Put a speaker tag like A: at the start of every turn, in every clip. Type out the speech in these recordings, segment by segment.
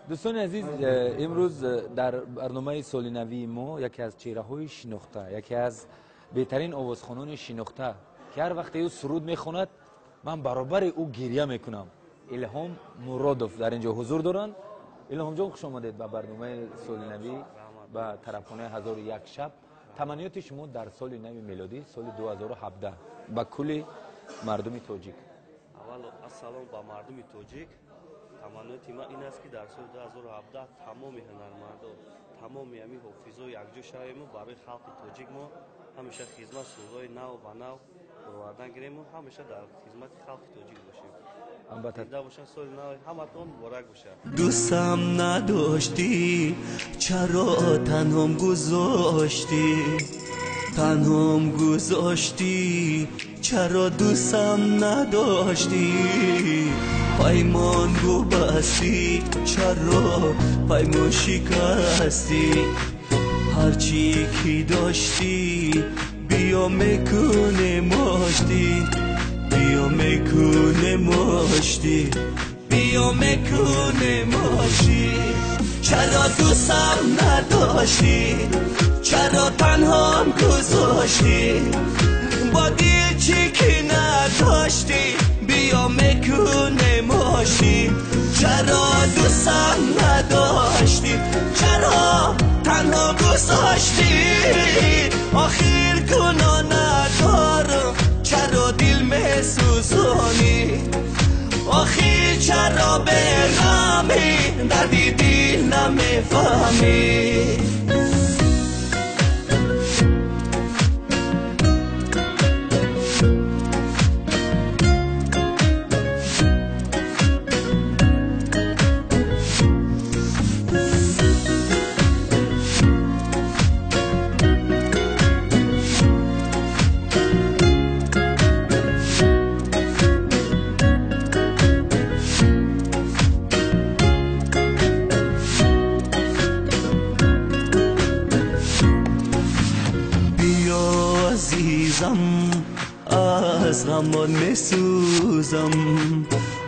A: دوستان عزیز، امروز در برنامه سال نوی ما یکی از چهره‌های شناخته، یکی از بهترین آوازخوانان شناخته که هر وقت او سرود میخواند من برابر او گریه میکنم، الهام مرادوف در اینجا حضور دارند. الهام جان خوش آمدید به برنامه سال نوی به طرفخانه 1001 شب. تمنیات شما در سال نوی میلادی سال 2017 با کل مردم تاجیک.
B: اول السلام با مردم تاجیک. تمنیات ما این است که در سال 2017 تمام هنرمندان، تمام همین حافظای یکجا شویم و برای خلق تاجیک ما همیشه خدمت سازهای نو و نو پروردن گیریم و همیشه در خدمت خلق تاجیک باشیم. دیده باشن سال نو همتون مبارک باشه.
C: دوستم نداشتی چرا تنهام گذاشتی، تنهام گذاشتی چرا دوستم نداشتی، پیمان گو بستی چرا پیمان شکستی، هرچی که داشتی بیا میکنه ماشتی، بیا میکنه ماشتی، بیا میکنه ماشتی، چرا دوستم نداشتی چرا تنهام گذاشتی، با دل چی که نداشتی بیا میکنه ماشتی، چرا دوستم نداشتی چرا تنها گذاشتی، آخر گناه ندارم چرا دل میسوزانی، آخر چرا به غمی دردی دل نمیفهمی. از غمان میسوزم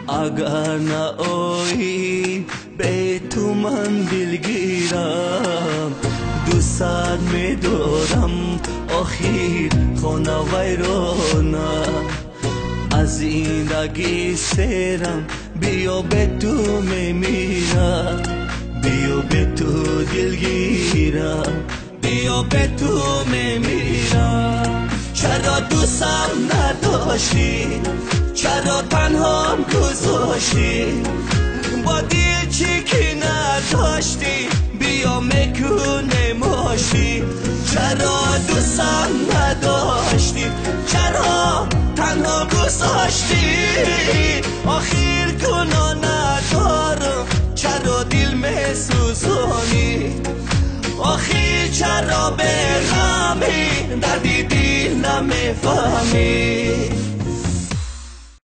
C: اگر نایی به تو من دلگیرم، دوست میدارم آخر خانه ویرانه، از زندگی سرم بیا به تو میمیرم، بیا به تو دلگیرم، بیا به تو میمیرم، چرا دوستم نداشتی چرا تنهام گذاشتی، با دل چی که نداشتی بیا میکنه ماشتی، چرا دوستم نداشتی چرا تنها گذاشتی، آخر گناه ندارم چرا دل میسوزانی، آخر چرا به غمی دردی دل نمیفهمی.